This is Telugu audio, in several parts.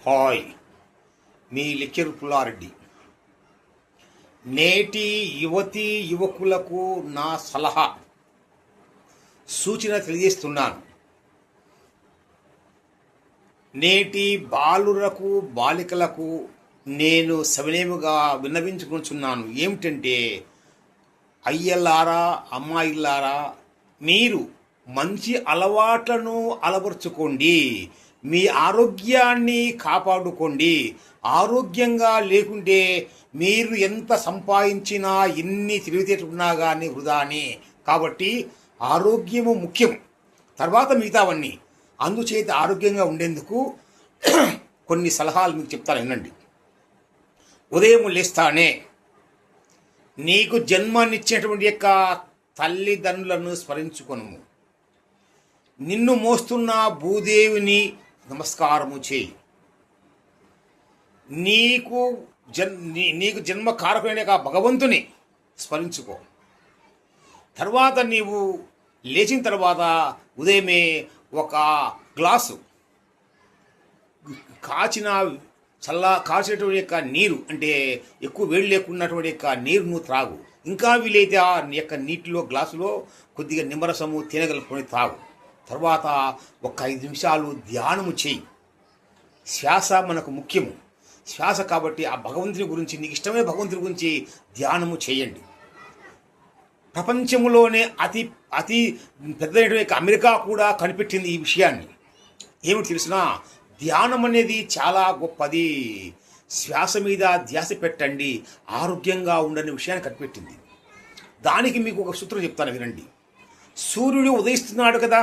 హాయ్, మీ లిక్కెరు పుల్లారెడ్డి. నేటి యువతీ యువకులకు నా సలహా సూచన తెలియజేస్తున్నాను. నేటి బాలురకు బాలికలకు నేను సవినయముగా విన్నవించుకుంటున్నాను. ఏమిటంటే, అయ్యలారా, అమ్మాయిలారా, మీరు మంచి అలవాట్లను అలవరుచుకోండి. మీ ఆరోగ్యాన్ని కాపాడుకోండి. ఆరోగ్యంగా లేకుంటే మీరు ఎంత సంపాదించినా, ఎన్ని తెలివితేటలున్నా కానీ వృధాని. కాబట్టి ఆరోగ్యము ముఖ్యం, తర్వాత మిగతావన్నీ. అందుచేత ఆరోగ్యంగా ఉండేందుకు కొన్ని సలహాలు మీకు చెప్తాను, వినండి. ఉదయం లేస్తానే నీకు జన్మనిచ్చినటువంటి యొక్క తల్లిదండ్రులను స్మరించుకొను. నిన్ను మోస్తున్న భూదేవిని నమస్కారము చేయి. నీకు జన్మ కారకుడైన భగవంతుని స్మరించుకో. తర్వాత నీవు లేచిన తర్వాత ఉదయమే ఒక గ్లాసు కాచినటువంటి యొక్క నీరు, అంటే ఎక్కువ వేడి లేకున్నటువంటి యొక్క నీరు నువ్వు త్రాగు. ఇంకా వీలైతే ఆ యొక్క నీటిలో గ్లాసులో కొద్దిగా నిమ్మరసము తినగలుపుకొని త్రాగు. తర్వాత ఒక 5 నిమిషాలు ధ్యానము చేయి. శ్వాస మనకు ముఖ్యము. శ్వాస కాబట్టి ఆ భగవంతుని గురించి, నీకు ఇష్టమైన భగవంతుని గురించి ధ్యానము చేయండి. ప్రపంచంలోనే అతి పెద్దటువంటి అమెరికా కూడా కనిపెట్టింది ఈ విషయాన్ని. ఏమిటి తెలిసినా, ధ్యానం అనేది చాలా గొప్పది. శ్వాస మీద ధ్యాస పెట్టండి, ఆరోగ్యంగా ఉండని విషయాన్ని కనిపెట్టింది. దానికి మీకు ఒక సూత్రం చెప్తాను, వినండి. సూర్యుడు ఉదయిస్తున్నాడు కదా,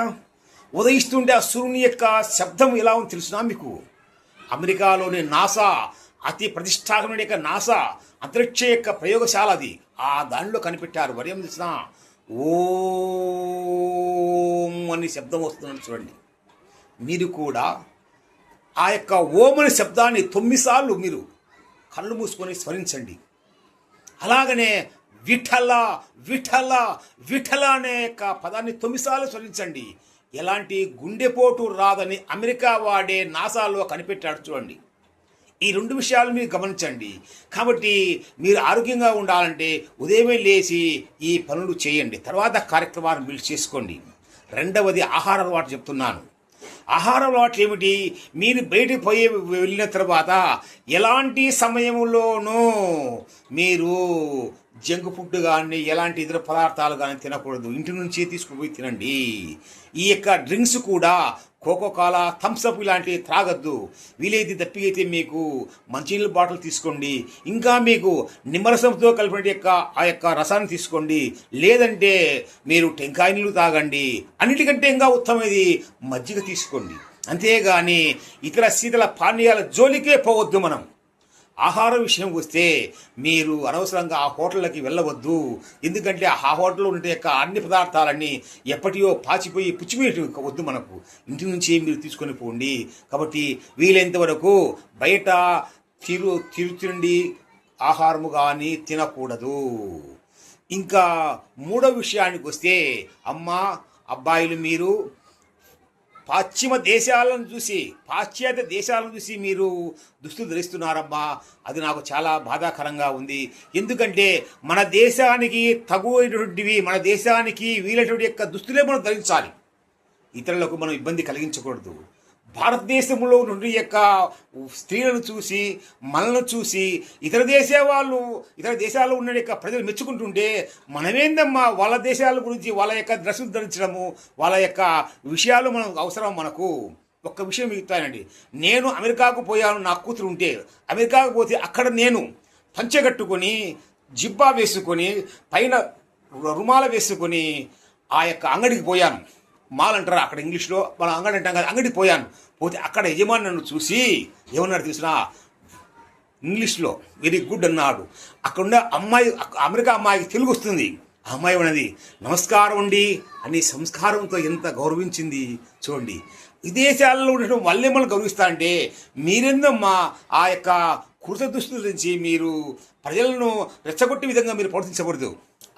ఉదయిస్తుంటే ఆ సూర్యుని యొక్క శబ్దం ఎలా ఉంది తెలుసునా మీకు? అమెరికాలోని నాసా, అతి ప్రతిష్టాత్మక యొక్క నాసా అంతరిక్ష యొక్క ప్రయోగశాల అది. ఆ దానిలో కనిపెట్టారు. మరి ఏం తెలిసిన, ఓం అని శబ్దం వస్తుందని చూడండి. మీరు కూడా ఆ యొక్క ఓం అనే శబ్దాన్ని 9 సార్లు మీరు కళ్ళు మూసుకొని స్మరించండి. అలాగనే విఠల విఠల విఠల అనే యొక్క పదాన్ని 9 సార్లు స్మరించండి. ఎలాంటి గుండెపోటు రాదని అమెరికా వాడే నాసాలో కనిపెట్టాడు చూడండి. ఈ 2 విషయాలు మీరు గమనించండి. కాబట్టి మీరు ఆరోగ్యంగా ఉండాలంటే ఉదయమే లేచి ఈ పనులు చేయండి. తర్వాత కార్యక్రమాన్ని మీరు చేసుకోండి. రెండవది ఆహార అలవాటు చెప్తున్నాను. ఆహార అలవాట్లు ఏమిటి? మీరు బయటకు వెళ్ళిన తర్వాత ఎలాంటి సమయంలోనూ మీరు జంక్ ఫుడ్ కానీ ఎలాంటి ఇతర పదార్థాలు కానీ తినకూడదు. ఇంటి నుంచి తీసుకుపోయి తినండి. ఈ యొక్క డ్రింక్స్ కూడా కోకోకోలా, థమ్స్అప్ ఇలాంటివి త్రాగద్దు. వీలైతే తప్పికైతే మీకు మంచినీళ్ళ బాటిల్ తీసుకోండి. ఇంకా మీకు నిమ్మరసంతో కలిపిన ఆ యొక్క రసాన్ని తీసుకోండి. లేదంటే మీరు టెంకాయ నీళ్ళు తాగండి. అన్నిటికంటే ఇంకా ఉత్తమది మజ్జిగ తీసుకోండి. అంతేగాని ఇతర శీతల పానీయాల జోలికే పోవద్దు. మనం ఆహార విషయం వస్తే మీరు అనవసరంగా ఆ హోటళ్ళకి వెళ్ళవద్దు. ఎందుకంటే ఆ హోటల్లో ఉండే యొక్క అన్ని పదార్థాలన్నీ ఎప్పటియో పాచిపోయి పుచ్చిపోయి వద్దు. మనకు ఇంటి నుంచి మీరు తీసుకొని పోండి. కాబట్టి వీలైనంత వరకు బయట తిరుతిండి ఆహారము కానీ తినకూడదు. ఇంకా మూడో విషయానికి వస్తే, అమ్మ అబ్బాయిలు, మీరు పాశ్చిమాత్య దేశాలను చూసి మీరు దుస్తులు ధరిస్తున్నారమ్మా. అది నాకు చాలా బాధాకరంగా ఉంది. ఎందుకంటే మన దేశానికి తగువైనటువంటివి, మన దేశానికి వీలైనటువంటి యొక్క దుస్తులే మనం ధరించాలి. ఇతరులకు మనం ఇబ్బంది కలిగించకూడదు. భారతదేశంలో నుండి యొక్క స్త్రీలను చూసి, మనల్ని చూసి ఇతర దేశాల్లో ఉన్న యొక్క ప్రజలు మెచ్చుకుంటుంటే మనమేందమ్మా వాళ్ళ దేశాల గురించి, వాళ్ళ యొక్క డ్రెస్సులు ధరించడము, వాళ్ళ యొక్క విషయాలు మనం అవసరం మనకు. ఒక్క విషయం చెప్తానండి. నేను అమెరికాకు పోయాను, నా కూతురు ఉంటే. అమెరికాకు పోతే అక్కడ నేను పంచె కట్టుకొని, జిబ్బా వేసుకొని, పైన రుమాల వేసుకొని ఆ యొక్క అంగడికి పోయాను. మాల్ అంటారా అక్కడ ఇంగ్లీష్లో, మనం అంగడి అంటాం కదా. అంగడికి పోయాను. పోతే అక్కడ యజమాని నన్ను చూసి ఏమన్నాడు తెలిసినా, ఇంగ్లీష్లో వెరీ గుడ్ అన్నాడు. అక్కడున్న అమ్మాయి, అమెరికా అమ్మాయికి తెలుగు వస్తుంది. ఆ అమ్మాయి ఉన్నది, నమస్కారం అండి అని సంస్కారంతో ఎంత గౌరవించింది చూడండి. విదేశాల్లో ఉండటం వల్లే మనం గౌరవిస్తా అంటే మీరెందమ్మా ఆ యొక్క కృత దుస్తుల నుంచి మీరు ప్రజలను రెచ్చగొట్టే విధంగా మీరు ప్రవర్తించకూడదు.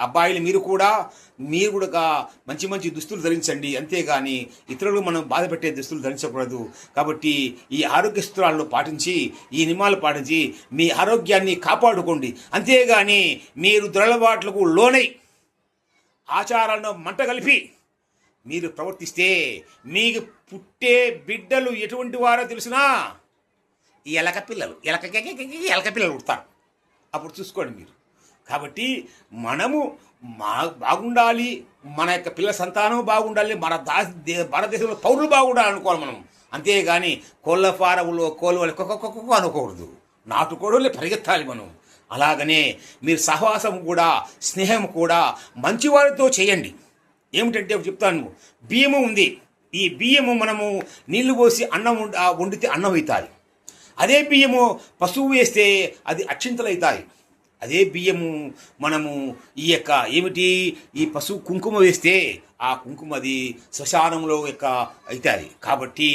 అబ్బాయిలు మీరు కూడా మంచి మంచి దుస్తులు ధరించండి, అంతేగాని ఇతరులు మనం బాధ పెట్టే దుస్తులు ధరించకూడదు. కాబట్టి ఈ ఆరోగ్య సూత్రాలను పాటించి, ఈ నియమాలు పాటించి మీ ఆరోగ్యాన్ని కాపాడుకోండి. అంతేగాని మీరు దురలవాట్లకు లోనై ఆచారాలను మంట కలిపి మీరు ప్రవర్తిస్తే మీకు పుట్టే బిడ్డలు ఎటువంటి వారో తెలిసినా ఎలక పిల్లలు పుడతారు. అప్పుడు చూసుకోండి మీరు. కాబట్టి మనము బాగుండాలి, మన యొక్క పిల్ల సంతానం బాగుండాలి, మన భారతదేశంలో పౌరులు బాగుండాలి అనుకోవాలి మనం. అంతేగాని కోళ్ళ ఫారములో కోళ్ళ కుక్క అనుకోకూడదు, నాటుకోడలే పరిగెత్తాలి మనం. అలాగనే మీరు సహవాసం కూడా, స్నేహం కూడా మంచివారితో చేయండి. ఏమిటంటే చెప్తాను, బియ్యము ఉంది, ఈ బియ్యము మనము నీళ్లు పోసి అన్నం వండితే అన్నం అవుతాయి. అదే బియ్యము పశువు వేస్తే అది అక్షింతలు అవుతాయి. అదే బియ్యము మనము ఈ పశువు కుంకుమ వేస్తే ఆ కుంకుమ అది శ్మశానంలో అవుతుంది. కాబట్టి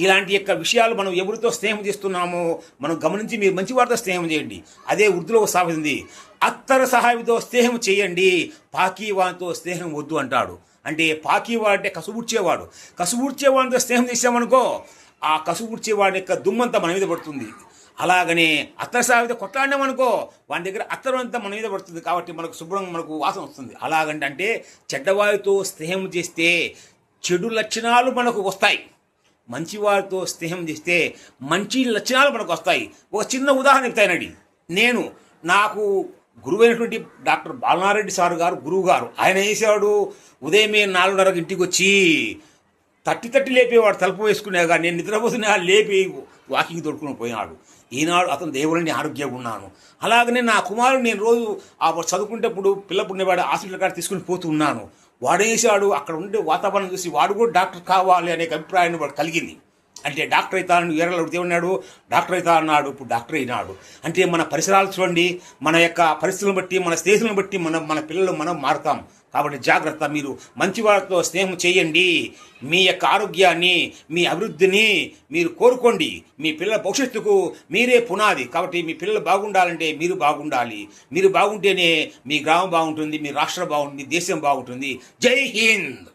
ఇలాంటి విషయాలు మనం ఎవరితో స్నేహం చేస్తున్నామో మనం గమనించి మీరు మంచి వారితో స్నేహం చేయండి. అదే ఉర్దూలో సామెత ఉంది, అత్తర సహాయితో స్నేహం చేయండి, పాకీవానితో స్నేహం వద్దు అంటాడు. అంటే పాకీవాడు అంటే కసుబుడ్చేవాడు. కసుబుడ్చేవాడితో స్నేహం చేసామనుకో ఆ కసుబుడ్చేవాడి యొక్క దుమ్మంతా మన మీద పడుతుంది. అలాగనే అత్తర సావితో కొట్లాడినామనుకో వాని దగ్గర అత్తరం అంతా మన మీద పడుతుంది. కాబట్టి మనకు శుభ్రంగా మనకు వాసన వస్తుంది. అలాగంటే చెడ్డవారితో స్నేహం చేస్తే చెడు లక్షణాలు మనకు వస్తాయి, మంచివారితో స్నేహం చేస్తే మంచి లక్షణాలు మనకు వస్తాయి. ఒక చిన్న ఉదాహరణ చెప్తానండి. నాకు గురువైనటువంటి డాక్టర్ బాలనారెడ్డి సార్ గారు, గురువు గారు, ఆయన వేసేవాడు ఉదయమే 4:30 ఇంటికి వచ్చి తట్టి లేపేవాడు. తలుపు వేసుకునేగా నేను నిద్రపోతున్నా లేపి వాకింగ్ తోడుకుని పోయినాడు. ఈనాడు అతను దేవుడిని ఆరోగ్యంగా ఉన్నాను. అలాగనే నా కుమారుడు నేను రోజు చదువుకునేటప్పుడు పిల్లపుండేవాడు హాస్పిటల్ కాడ తీసుకుని పోతూ ఉన్నాను. వాడేసాడు అక్కడ ఉండే వాతావరణం చూసి వాడు కూడా డాక్టర్ కావాలి అనే అభిప్రాయాన్ని వాడు కలిగింది. అంటే డాక్టర్ అవుతాను వేరేలో దేవున్నాడు, డాక్టర్ అవుతా అన్నాడు, ఇప్పుడు డాక్టర్ అయినాడు. అంటే మన పరిసరాలు చూడండి, మన యొక్క పరిస్థితులను బట్టి, మన స్నేహితులను బట్టి మన పిల్లలు మనం మారుతాం. కాబట్టి జాగ్రత్త, మీరు మంచి వాళ్ళతో స్నేహం చేయండి. మీ యొక్క ఆరోగ్యాన్ని, మీ అభివృద్ధిని మీరు కోరుకోండి. మీ పిల్లల భవిష్యత్తుకు మీరే పునాది. కాబట్టి మీ పిల్లలు బాగుండాలంటే మీరు బాగుండాలి. మీరు బాగుంటేనే మీ గ్రామం బాగుంటుంది, మీ రాష్ట్రం బాగుంటుంది, దేశం బాగుంటుంది. జై హింద్.